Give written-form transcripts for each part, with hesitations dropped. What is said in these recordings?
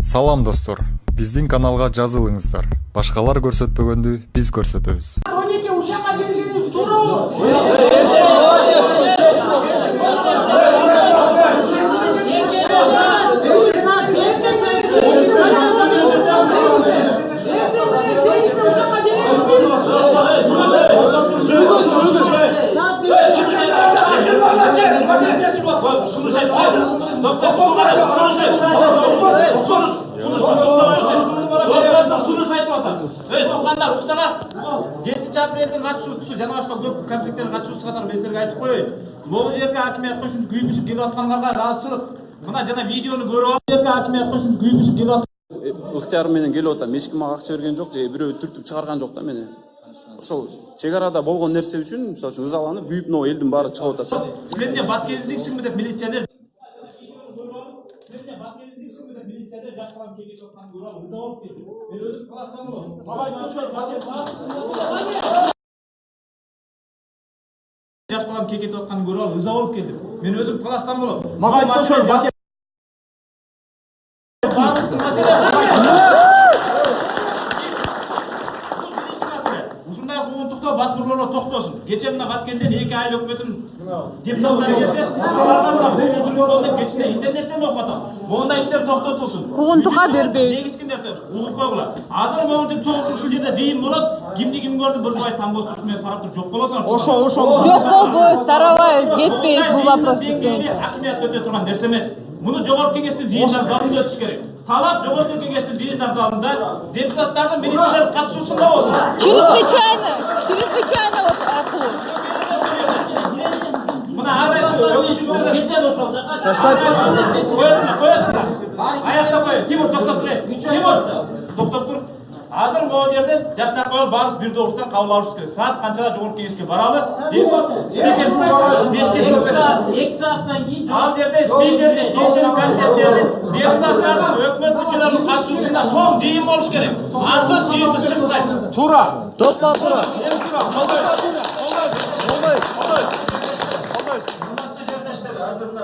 Салам достор, биздин каналга жазылыңыздар. Башкалар көрсөтпөгөндү биз көрсөтөбүз. Туғандар, ұқсана 7-ші апрелдің қатысушысы, жана башка көп конфликттердің қатысушысы қатар мен сіздерге айтып қояйын. Бұл жерге акимият үшін күйіп-пішіп келіп жатқандарға разышылық. Мына жана видеоны көріп алып, жерге акимият үшін күйіп-пішіп келіп жатқан. Ыктыярым менен келип атам. Эч ким мага акча берген жок, же бирөө түртүп чыгарган жок да мени. Ошол чек арада болгон нерсе үчүн, мисалы үчүн ызаланып, күйүп, но элдин баары чыгып атат. Силерде бас кезиндиксиңби деп милиционер жаш балам кекетип атканын көрүп алып ыза болуп келдим. Мен өзүм талаштан болом. Мага айтпашың. Ушундай куугунтуктоо басмырлоолор токтосун. Кече мына Баткенден 2 ай өкмөтүн депутаттары келсе, аларга мына бул деп кечинде интернеттен окуп атам. Мондай иштер токтотулсун. Куугунтукка бербейбиз. Негизги нерсе угуп койгула. Азыр могул чоң ушул жерде жыйын болот. Кимди ким көрдү Бурбай Тамбоз менен тараптар жок болосуң. Ошо. Жок болбойбуз, тарабайбыз, кетпейбиз бул вопрос бүткөнчө. Акимият өтө турган нерсе эмес. Муну жогорку кеңештин жыйындар залында өтүш керек. Талап жогорку кеңештин жыйындар залында депутаттардын министрлер катышуусунда болсун. Чрезвычайно аркылуу. Мына аякта кой. Тимур токтоп тур. Тимур токтоп тур. Азыр могул жерден жаштар коюлуп баарыбыз бир добуштан кабыл алышыбыз керек. Саат канчада жогорку кеңешке баралы? 2 сааттан кийин ал жерде спикердин, чечим комитеттердин, депутаттардын, өкмөт мүчөлөрүнүн катышуусунда чоң жыйын болуш керек. Ансыз жыйынтык чыкпайт. Туура. Топла туура.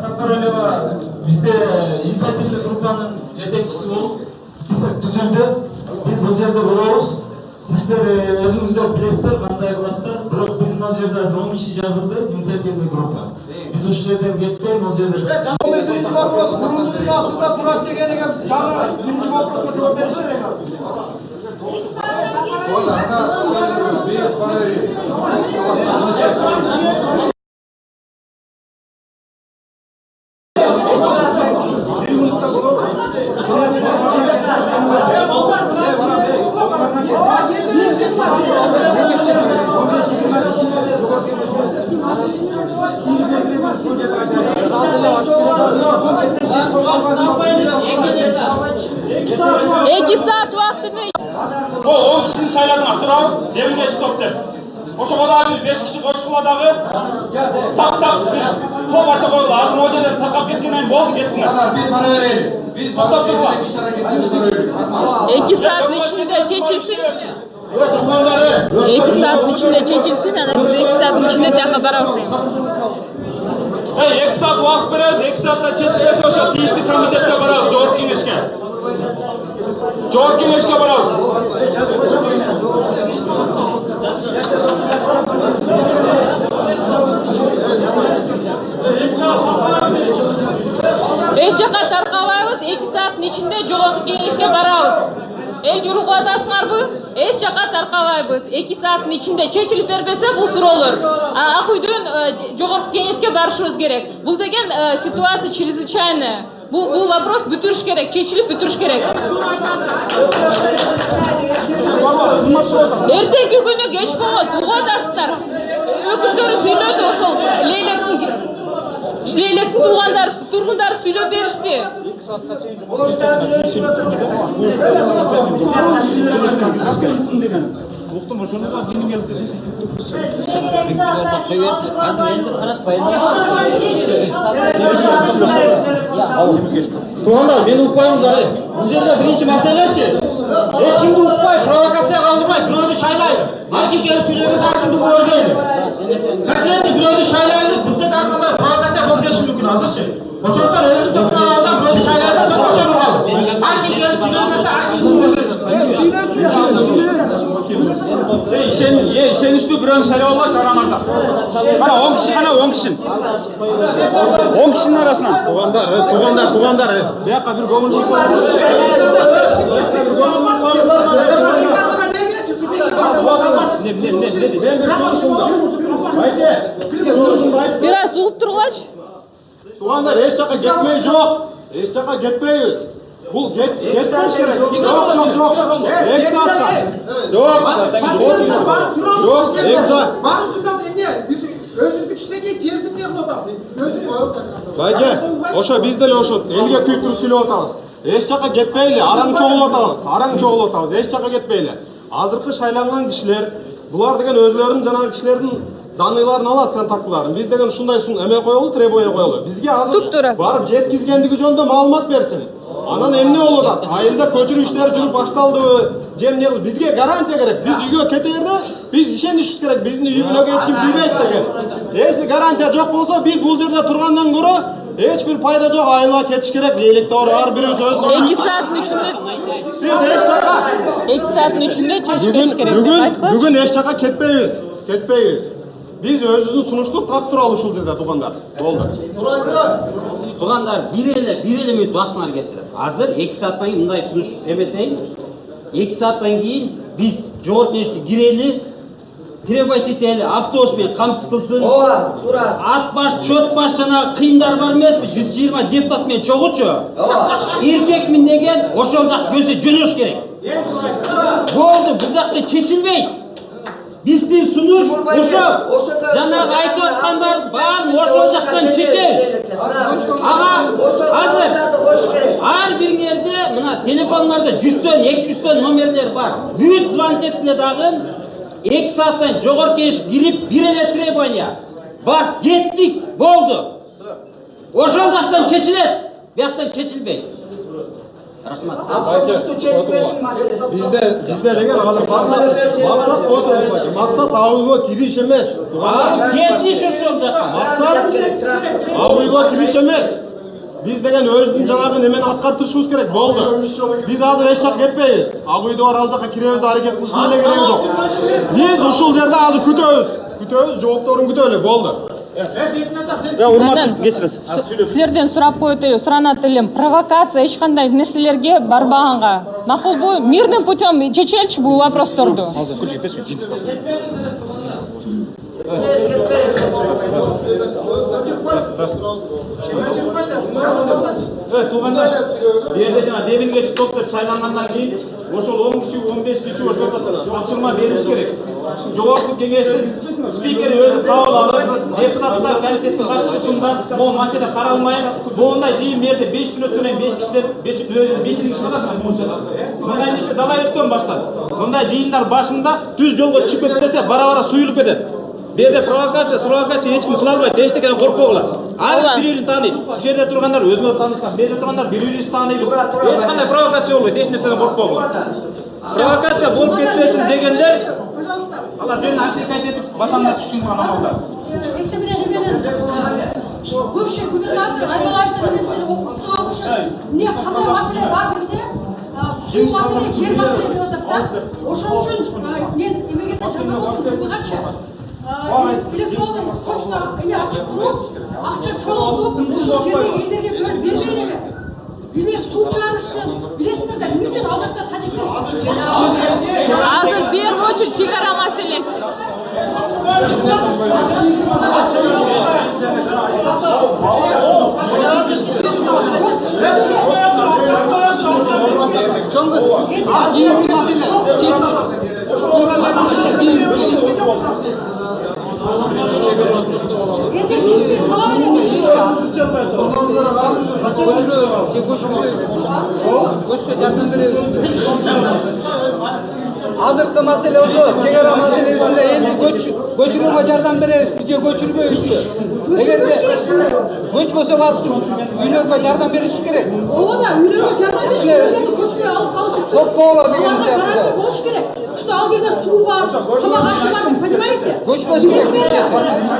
Сапаралева бизде инициативдик группанын жетекчиси болуп список түзүлдү. Биз бул жерде болобуз. Сиздер өзүңүздөр билесиздер кандай кыласыздар. Бирок биз мына жерде 10 киши жазылды, инициативдик группа. Биз ушул жерден кетпей, бул жерде биринчи вопрос мурундун астында турат дегениге жаңы биринчи вопроско жооп бериш керек. Эки саат убактыны. О, 10 кишини шайладың, турабы, дебине стоп деп. Ошого дагы 5 киши кошкула дагы. Так, топ ача койлу. Азыр могул жерде таркап кеткенден болду, кеттиңер. Биз бара берели. Биз токтоп иш аракетин көрөбүз. 2 сааттын ичинде чечилсин. 2 сааттын ичинде чечилсин, анан биз 2 сааттын ичинде тияка барабыз. 2 саат убакыт беребиз, 2 саатта чечилбесе ошо тийиштүү комитетке барабыз, жогорку кеңешке. Жогорку кеңешке барабыз. Эч жака таркабайбыз, 2 сааттын ичинде жогорку кеңешке барабыз. Эң уруп атасыңарбы? Эч жака таркабайбыз. 2 сааттын ичинде чечилип бербесе бул суроолор ак үйдөн жогорку кеңешке барышыбыз керек. Бул деген ситуация чрезвычайная. Бул вопрос бүтүрүш керек, чечилип бүтүрүш керек. Эртеңки күнү кеч болот, угуп атасыздар. Өкүлдөрү сүйлөдү, ошол Лейлектин туугандары, тургундары сүйлөп беришти. 2 саатка чейин уктум, ошону да жиңиң келип Туугандар, мени укпайсыңдар. Бул жерде биринчи маселечи. Эч кимди укпай, провокация кылдырбай, бирөөнү шайлайбы. Ар ким келип сүйлөбөсө ар кимди көргөн. Конкретно бирөөнү шайлайбы, бутча аркында провокация кылып бериши мүмкүн азырчы. Ошондуктан өзү топтун алдында бирөөнү шайлайбы, ошону калды. Ар ким келип Şöyle şöyle olmaz aramızda. Bana 10 kişi, bana 10 kişi. 10 kişinin arasından. Tuğanlar. Bir dakika bir komşu var. Biraz soğuk durulaş. Tuğanlar hiç çaka gitmeyiz yok. Hiç çaka gitmeyiz. Bu gitmeyiz gerek. Yok. Eksatsa. Yok. Eksat. Barışından ne? Biz özümüzdük işteki terdim ne kıldı? Bayce, oşa biz de oşa elge küytürüp süyle otağız. Hiç çaka gitmeyle, arang çoğul otağız. Hiç çaka gitmeyle. Azırkı şaylangan kişiler, bular degen özlerinin jana kişilerin danılarını alatkan takıların. Biz degen şunday sun emeğe koyulu, treboya koyulu. Bizge azır barıp jetkizgendigi jönde malumat bersin. Anan emne oludat. Ayılda köçürü işler жүрүп baştaldı. Cemniyel bizge garantiya gerek. Biz үйгө кетерде biz işenişiz gerek. Bizni үйгөлөгө эч ким тийбейт деген. Эч гарантия жок болсо biz бул жерде тургандан көрө эч бир пайда жок. Айыла кетиш керек. Лейлик doğru ар бирибиз өзүнүн 2 saatin içinde. Siz eç çaka. 2 saatin içinde çeşitleş gerek. Bugün eç çaka ketpeyiz. Biz özümüzün sunuştuk tak turalım uşul жерде туғандар. Болды. Туғандар bir ele мүнөт вакытына кетти. Азыр 2 сааттан кийин мындай сунуш эметейин. 2 сааттан кийин биз жогорку кеңешке кирели, требовать автобус менен камсыз кылсын. Ооба, туура. Ат баш, чөп баш жана кыйындар бар эмеспи? 120 депутат менен чогучу. Эркекмин деген ошол жак көзү жөнөш керек. Болду, бул жакта чечилбейт. Биздин сунуш ошо. Жанагы айтып аткандар баарын ошол жактан чечел. Ага, азыр ар бириңерде мына телефонлордо 100төн, 200төн номерлер бар. Бүт звонок этиле дагы 2 сааттан жогорку кеңеш кирип, бир эле требование. Бас кеттик, болду. Ошол жактан чечилет, бияктан чечилбейт. Рахмат. Bizde деген азыр максат койсоңуз, максат ауылга кириш эмес. Кетиш ошол жакка. Максат ауылга кириш эмес. Biz деген өзүнүн жанагы немени аткартышыбыз керек. Болду. Biz азыр эч жак кетпейбиз. Ак үйдө бар ал жакка киребиз, аракет кылыштын эле кереги жок. Биз ушул жерде азыр күтөбүз, жоопторун күтөлү. Болду. Урматтуу кечиресиз. Силерден сурап коет элем, суранат элем. Провокация эч кандай нерселерге барбаганга. Макулбу мирным путем чечелчи бул вопросторду. Туғандар, берде жана дебин кечип топ деп шайлангандан кийин ошол 10 киши, 15 киши ошол тапшырма бериш керек. Жогорку кеңештин спикери өзү кабыл алып, депутаттар комитеттин катышуусунда бул маселе каралмай, мондай жыйын берди 5 күн өткөндөн кийин 5 кишилер 5 киши катышат болчу. Мындай нерсе далай өткөн баштан. Мындай жыйындар башында түз жолго чыгып кетсе, бара-бара суюлуп кетет. Берде провокация эч ким кыла албайт, эчтекени коркпогула. Ар бирөөнү тааныйт. Бул жерде тургандар өзүңөр таанышсаң, берде тургандар бирөөнүбүз тааныйбыз. Эч кандай провокация болбойт, эч нерседен коркпогула. Провокация болуп кетпесин дегендер, алар жөн аширкайт этип башамда түшкөн амалда. Көпші губернатор айналайшты неместері оқытып алғышы не қандай мәселе бар десе су мәселе, жер мәселе деп отыр. Ошол үчүн мен эмегенде жазған болчу кызганча электронный почта эме ачып туруп акча чоңузуп ушул жерде элдерге бөлүп бербей эле билер суу чыгарышсын билесиңер да эмне үчүн ал жакта тажиктер Азыр в первую очередь чегара маселеси. Азыркы маселе ошо, чегара маселесинде элди көчүрүүгө жардам беребиз, бизге көчүрбөйбүз. Эгерде көчпөсө барып үйлөргө жардам бериш керек. Ооба, үйлөргө жардам бериш керек, көчпөй алып калыш үчүн. Көп боло деген сыяктуу болуш керек. Что ал жерде суу бар, тамак ашы бар, понимаете? Көчпөш керек.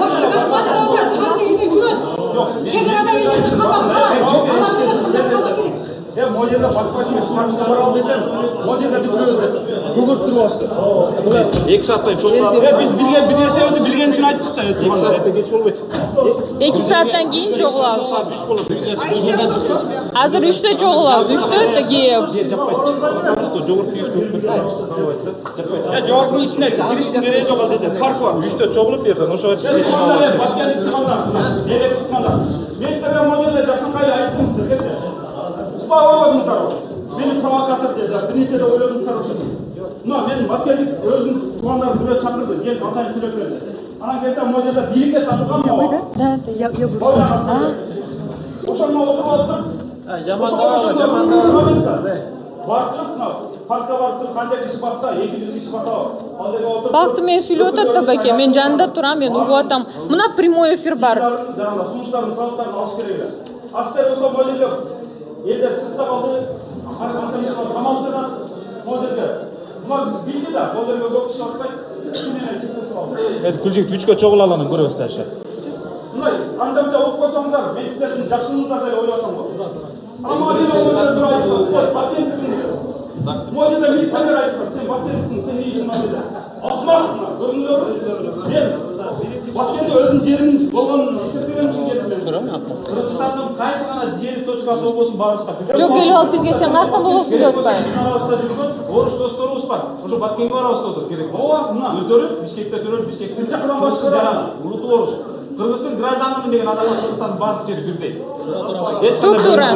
Башка государстволар кандай эме жүрөт? Чегарада элчини камап калат. могу жерде батпайсың, шылаңды баралым десем, могу жерде бүтүрөбүз деп. Көгөрүп туруп алышты. 2 сааттан чоң Biz bilgen bir nерсебизди билген үчүн айттык да. 2 саатта кеч болбойт. 2 saatten keyin чогулабыз. Азыр 3'te чогулабыз. 3'te тиги Ya жогоркунун ичине кириштин кереги жок азыр. Парк бар. 3'te чогулуп берден ошо Баткенди тутканда, элек тутканда. Мен силерге могу жерде жакынкай айттым силерге. Укпай койбодуңуздар. Мени провокатор деп, бир нерсе деп ойлодуңуздар ушул. Мына мен Баткендик өзүнүн туугандарын бирөө чакырды, кел атайын сүйлөп берди. Анан келсем могу жерде бийликке сатылган могу. Да, я буду. Ошону отуруп Bartık mı? Parkta bartık kanca kişi batsa, 200 kişi batar. Факты мен сүйлөп атат да баке, мен жанында турам, мен угуп атам. Мына прямой эфир бар. Сунуштарын, талаптарын алыш керек эле. Астер болсо могу жерге элдер сыртта калды, канча киши камалып жатат. Могу жерге. Мына билди да, могу жерге көп киши батпайт. Күлжик 3'кө чогулаланын көрөбүз ташы. Мындай канча окуп койсоңуздар, мен сиздердин жакшылыгыңыздар деп ойлоп атам го. Ama bir oyunlar duraydı. Sen patentsin. Modelde militerler ayıplar. Sen patentsin. Sen ne işin var dedi. Asmak mı? Görünüyor. Ben Batkende özün yerin bolğanын эсептеген үчүн келдим мен. Кыргызстандын кайсы гана жери точкасы болбосун баарыбызга. Жок, келип алып бизге сен каяктан болосуң деп атпайбы? Орус досторубуз бар. Ошо Баткенге барабыз деп отур керек. Ооба, мына өздөрү Бишкекте төрөп, Бишкекте жакынан башкара. Улуттук орус. Кыргыздын гражданымын деген адамга Кыргызстандын баардык жери бирдей. Туп-туура.